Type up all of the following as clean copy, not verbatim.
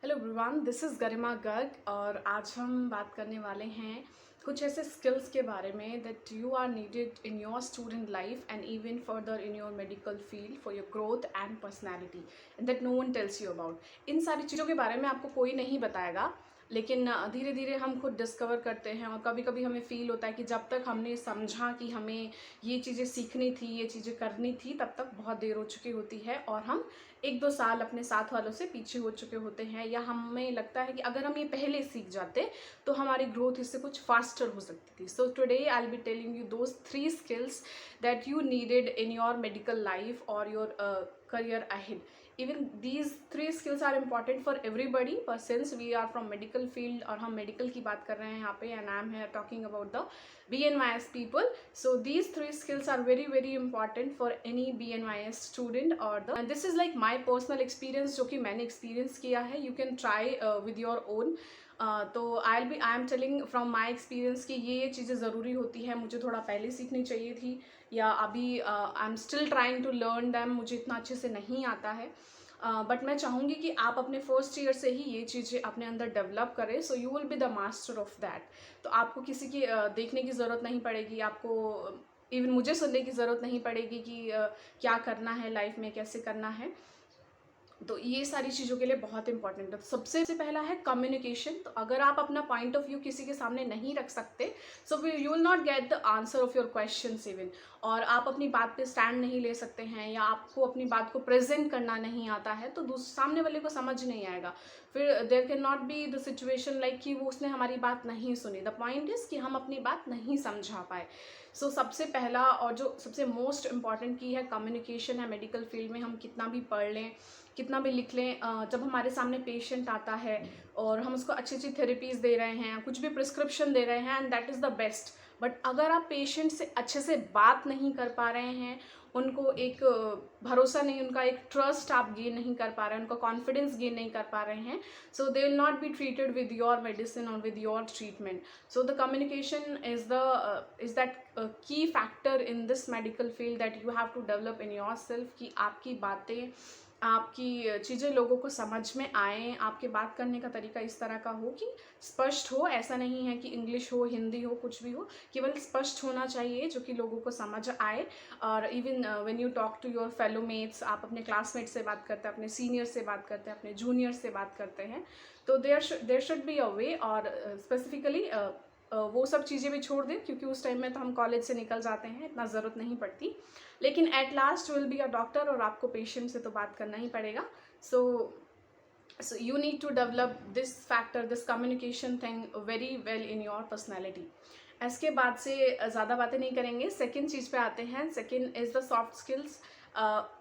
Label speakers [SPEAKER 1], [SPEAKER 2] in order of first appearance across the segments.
[SPEAKER 1] Hello everyone, this is गरिमा गर्ग और आज हम बात करने वाले हैं कुछ ऐसे स्किल्स के बारे में that you are needed in your student life and even further in your medical field for your growth and personality and that no one tells you about. इन सारी चीज़ों के बारे में आपको कोई नहीं बताएगा, लेकिन धीरे धीरे हम खुद डिस्कवर करते हैं और कभी कभी हमें फ़ील होता है कि जब तक हमने समझा कि हमें ये चीज़ें सीखनी थी, ये चीज़ें करनी थी, तब तक बहुत देर हो चुकी होती है और हम 1-2 साल अपने साथ वालों से पीछे हो चुके होते हैं, या हमें लगता है कि अगर हम ये पहले सीख जाते तो हमारी ग्रोथ इससे कुछ फास्टर हो सकती थी। So today I will be telling you those 3 skills that you needed in your medical life or your career ahead. Even these 3 skills are important for everybody, but since we are from medical field और हम medical की बात कर रहे हैं यहाँ पे, and I am here talking about the BNYS people, so these 3 skills are very very important for any BNYS student or the, and this is like my personal experience जो कि मैंने experience किया है. You can try with your own. तो I am telling from my experience कि ये चीज़ें ज़रूरी होती है, मुझे थोड़ा पहले सीखनी चाहिए थी, या अभी I am still trying to learn them, मुझे इतना अच्छे से नहीं आता है, बट मैं चाहूँगी कि आप अपने फर्स्ट ईयर से ही ये चीज़ें अपने अंदर डेवलप करें, so you will be the master of that. तो आपको किसी की देखने की ज़रूरत नहीं पड़ेगी, आपको इवन मुझे सुनने की ज़रूरत नहीं पड़ेगी कि क्या करना है लाइफ में, कैसे करना है. तो ये सारी चीज़ों के लिए बहुत इंपॉर्टेंट है. सबसे पहला है कम्युनिकेशन. तो अगर आप अपना पॉइंट ऑफ व्यू किसी के सामने नहीं रख सकते, so you will not get the answer of your questions even, और आप अपनी बात पे स्टैंड नहीं ले सकते हैं, या आपको अपनी बात को प्रेजेंट करना नहीं आता है, तो सामने वाले को समझ नहीं आएगा. फिर there can not be the situation like कि वो उसने हमारी बात नहीं सुनी. द पॉइंट इज़ कि हम अपनी बात नहीं समझा पाए. सो सबसे पहला और जो सबसे मोस्ट इम्पॉर्टेंट की है कम्युनिकेशन है. मेडिकल फील्ड में हम कितना भी पढ़ लें, कितना भी लिख लें, जब हमारे सामने पेशेंट आता है और हम उसको अच्छी अच्छी थेरेपीज़ दे रहे हैं, कुछ भी प्रिस्क्रिप्शन दे रहे हैं, and that is the best, but अगर आप पेशेंट से अच्छे से बात नहीं कर पा रहे हैं, उनको एक भरोसा नहीं, उनका एक ट्रस्ट आप गेन नहीं कर पा रहे हैं, उनका कॉन्फिडेंस गेन नहीं कर पा रहे हैं, so they will not be treated with your medicine और with your treatment. So the communication is that key factor in this medical field that you have to develop in your self, कि आपकी बातें, आपकी चीज़ें लोगों को समझ में आएँ, आपके बात करने का तरीका इस तरह का हो कि स्पष्ट हो. ऐसा नहीं है कि इंग्लिश हो, हिंदी हो, कुछ भी हो, केवल स्पष्ट होना चाहिए जो कि लोगों को समझ आए. और even when you talk to your fellow mates, आप अपने क्लासमेट से बात करते हैं, अपने सीनियर से बात करते हैं, अपने जूनियर से बात करते हैं, तो देयर शुड बी अ वे. और स्पेसिफिकली वो सब चीज़ें भी छोड़ दें, क्योंकि उस टाइम में तो हम कॉलेज से निकल जाते हैं, इतना ज़रूरत नहीं पड़ती, लेकिन at last will be a doctor और आपको पेशेंट से तो बात करना ही पड़ेगा. So you need to develop this factor, this communication thing very well in your personality. इसके बाद से ज़्यादा बातें नहीं करेंगे, सेकेंड चीज़ पे आते हैं. Second is the soft skills,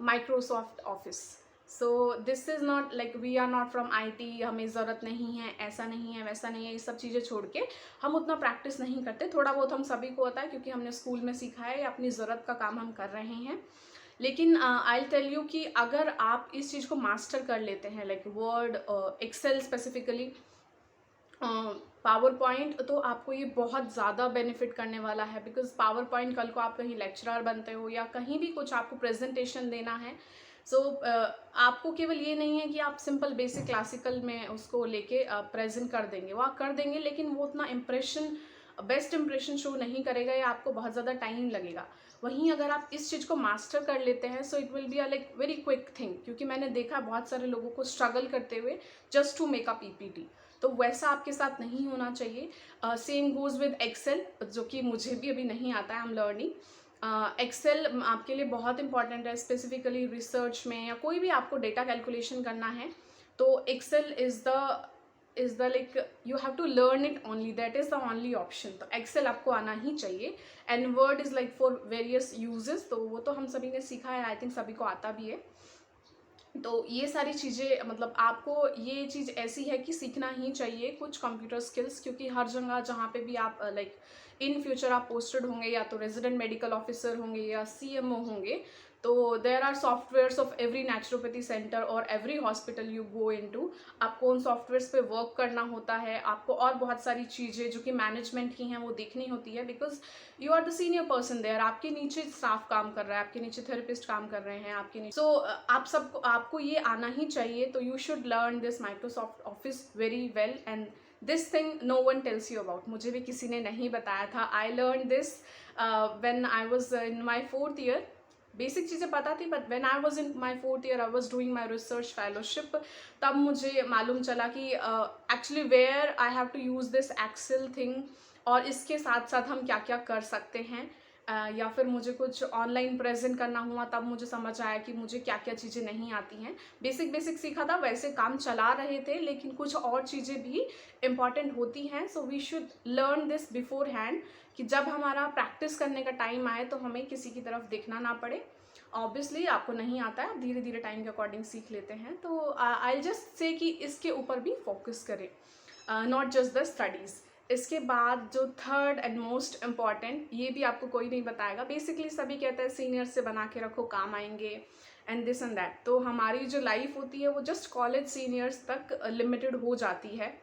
[SPEAKER 1] Microsoft office. So this is not like we are not from IT, हमें ज़रूरत नहीं है, ऐसा नहीं है, वैसा नहीं है, ये सब चीज़ें छोड़ के हम उतना प्रैक्टिस नहीं करते. थोड़ा बहुत हम सभी को होता है, क्योंकि हमने स्कूल में सीखा है, या अपनी ज़रूरत का काम हम कर रहे हैं. लेकिन आई विल टेल यू कि अगर आप इस चीज़ को मास्टर कर लेते हैं, like Word, Excel specifically, PowerPoint, तो आपको ये बहुत ज़्यादा बेनिफिट करने वाला है. बिकॉज पावर पॉइंट, कल को आप कहीं लेक्चरर बनते हो या कहीं भी कुछ आपको प्रेजेंटेशन देना है, सो आपको केवल ये नहीं है कि आप सिंपल बेसिक क्लासिकल में उसको लेके प्रेजेंट कर देंगे, वो आप कर देंगे, लेकिन वो उतना बेस्ट इम्प्रेशन शो नहीं करेगा, या आपको बहुत ज़्यादा टाइम लगेगा. वहीं अगर आप इस चीज़ को मास्टर कर लेते हैं, so it will be a like very quick thing, क्योंकि मैंने देखा बहुत सारे लोगों को स्ट्रगल करते हुए just to make a PPT. तो वैसा आपके साथ नहीं होना चाहिए. सेम गोज़ विद एक्सेल, जो कि मुझे भी अभी नहीं आता है, आई एम लर्निंग. एक्सेल आपके लिए बहुत इंपॉर्टेंट है, स्पेसिफिकली रिसर्च में, या कोई भी आपको डेटा कैलकुलेशन करना है, तो Excel is the like you have to learn it only, that is the only option. तो एक्सेल आपको आना ही चाहिए. And Word is like for various uses, तो वो तो हम सभी ने सीखा है, आई थिंक सभी को आता भी है. तो ये सारी चीज़ें, मतलब आपको ये चीज़ ऐसी है कि सीखना ही चाहिए कुछ कंप्यूटर स्किल्स, क्योंकि हर जगह जहाँ पे भी आप लाइक इन फ्यूचर आप पोस्टेड होंगे, या तो रेजिडेंट मेडिकल ऑफिसर होंगे या CMO होंगे, तो there are softwares of every naturopathy centre और every hospital you go into, आपको उन सॉफ्टवेयर्स पे वर्क करना होता है, आपको और बहुत सारी चीज़ें जो कि मैनेजमेंट की हैं वो देखनी होती है, because you are the senior person there, आपके नीचे स्टाफ काम कर रहा है, आपके नीचे थेरेपिस्ट काम कर रहे हैं, आपके नीचे आप सबको आपको ये आना ही चाहिए। तो you should learn this Microsoft Office very well, and this thing no one tells you about, मुझे भी किसी ने नहीं बताया था। I learn this when I was in my 4th year, basic चीज़ें पता थी, but when I was in my 4th year I was doing my research fellowship, तब मुझे मालूम चला कि actually where I have to use this Excel thing, और इसके साथ साथ हम क्या क्या कर सकते हैं। या फिर मुझे कुछ ऑनलाइन प्रेजेंट करना हुआ, तब मुझे समझ आया कि मुझे क्या क्या चीज़ें नहीं आती हैं। बेसिक बेसिक सीखा था, वैसे काम चला रहे थे, लेकिन कुछ और चीज़ें भी इम्पॉर्टेंट होती हैं। So we should learn this beforehand, कि जब हमारा प्रैक्टिस करने का टाइम आए तो हमें किसी की तरफ देखना ना पड़े। ऑब्वियसली आपको नहीं आता है, धीरे धीरे टाइम के अकॉर्डिंग सीख लेते हैं। तो आई जस्ट से कि इसके ऊपर भी फोकस करें, नॉट जस्ट द स्टडीज़। इसके बाद जो थर्ड एंड मोस्ट इम्पॉर्टेंट, ये भी आपको कोई नहीं बताएगा, बेसिकली सभी कहते हैं सीनियर से बना के रखो, काम आएंगे एंड दिस एंड दैट। तो हमारी जो लाइफ होती है वो जस्ट कॉलेज सीनियर्स तक लिमिटेड हो जाती है।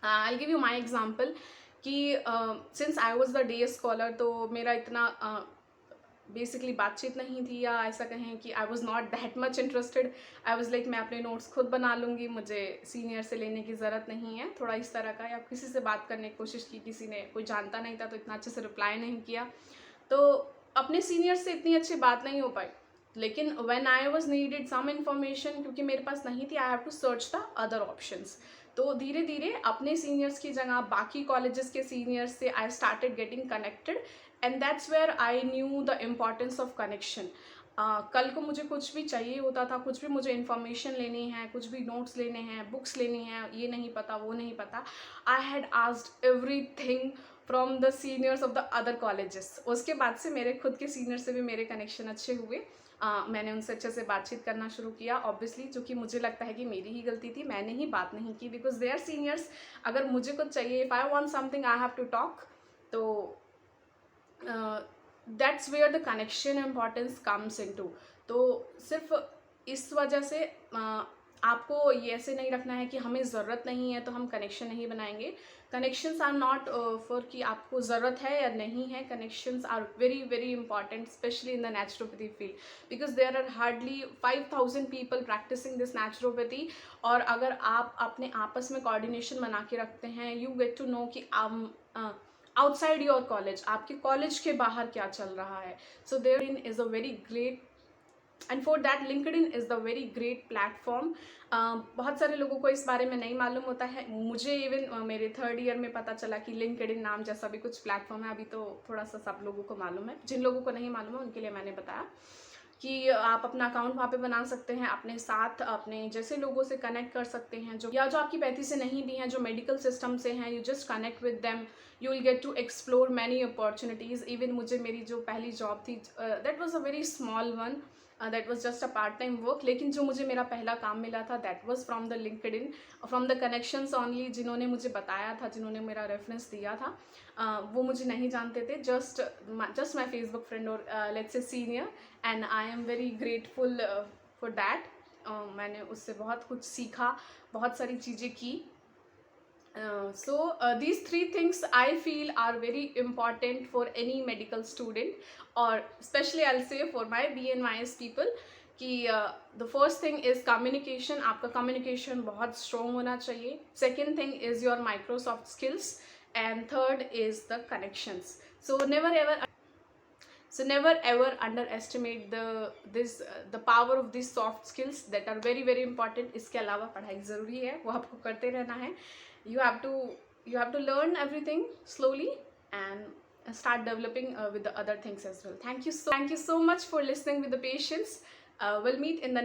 [SPEAKER 1] I give you my example कि since I was the day scholar, तो मेरा इतना बेसिकली बातचीत नहीं थी, या ऐसा कहें कि I was not that much interested. I was like मैं अपने नोट्स खुद बना लूँगी, मुझे सीनियर से लेने की ज़रूरत नहीं है, थोड़ा इस तरह का। या किसी से बात करने की कोशिश की, किसी ने कोई जानता नहीं था तो इतना अच्छे से रिप्लाई नहीं किया, तो अपने सीनियर से इतनी अच्छी बात नहीं हो पाई। लेकिन when I was needed some information, क्योंकि मेरे पास नहीं थी, I have to search the other options. तो धीरे धीरे अपने सीनियर्स की जगह बाकी कॉलेजेस के सीनियर्स से I started getting connected, and that's where I knew the importance of connection. कल को मुझे कुछ भी चाहिए होता था, कुछ भी मुझे इन्फॉर्मेशन लेनी है, कुछ भी नोट्स लेने हैं, बुक्स लेनी है, ये नहीं पता वो नहीं पता, I had asked everything from the seniors of the other colleges. उसके बाद से मेरे खुद के सीनियर से भी मेरे कनेक्शन अच्छे हुए। मैंने उनसे अच्छे से बातचीत करना शुरू किया, ऑब्वियसली जो कि मुझे लगता है कि मेरी ही गलती थी, मैंने ही बात नहीं की, बिकॉज दे आर सीनियर्स। अगर मुझे कुछ चाहिए, if I want something I have to talk, तो that's where the connection importance comes into. तो सिर्फ इस वजह से आपको ये ऐसे नहीं रखना है कि हमें ज़रूरत नहीं है तो हम कनेक्शन नहीं बनाएंगे। कनेक्शंस आर नॉट फॉर कि आपको ज़रूरत है या नहीं है, connections are very very important, specially in the naturopathy field, because there are hardly 5000 people practising this naturopathy. और अगर आप अपने आपस में कोऑर्डिनेशन बना के रखते हैं, यू गेट टू नो कि आउटसाइड योर कॉलेज, आपके कॉलेज के बाहर क्या चल रहा है। So there in is a very great, and for that LinkedIn is the very great platform. बहुत सारे लोगों को इस बारे में नहीं मालूम होता है, मुझे इवन मेरे 3rd ईयर में पता चला कि लिंक्डइन नाम जैसा भी कुछ प्लेटफॉर्म है। अभी तो थोड़ा सा सब लोगों को मालूम है, जिन लोगों को नहीं मालूम है उनके लिए मैंने बताया कि आप अपना अकाउंट वहाँ पे बना सकते हैं, अपने साथ अपने जैसे लोगों से कनेक्ट कर सकते हैं, जो या जो आपकी पैथी से नहीं भी हैं, जो मेडिकल सिस्टम से हैं, you just connect with them, you will get to explore many opportunities. Even मुझे मेरी जो पहली जॉब थी, that was a very small one, that was just a part time work, लेकिन जो मुझे मेरा पहला काम मिला था that was from the LinkedIn, from the connections only, जिन्होंने मुझे बताया था, जिन्होंने मेरा रेफरेंस दिया था, वो मुझे नहीं जानते थे, जस्ट माई फेसबुक फ्रेंड और let's say senior, and I am very grateful for that. मैंने उससे बहुत कुछ सीखा, बहुत सारी चीज़ें की। So these 3 things I feel are very important for any medical student, or especially I'll say for my BNYS people, कि the first thing is communication, आपका communication बहुत strong होना चाहिए। Second thing is your Microsoft skills, and third is the connections. So never ever underestimate the power of these soft skills that are very very important. इसके अलावा पढ़ाई ज़रूरी है, वो आपको करते रहना है। You have to learn everything slowly and start developing with the other things as well. Thank you so much for listening with the patience. We'll meet in the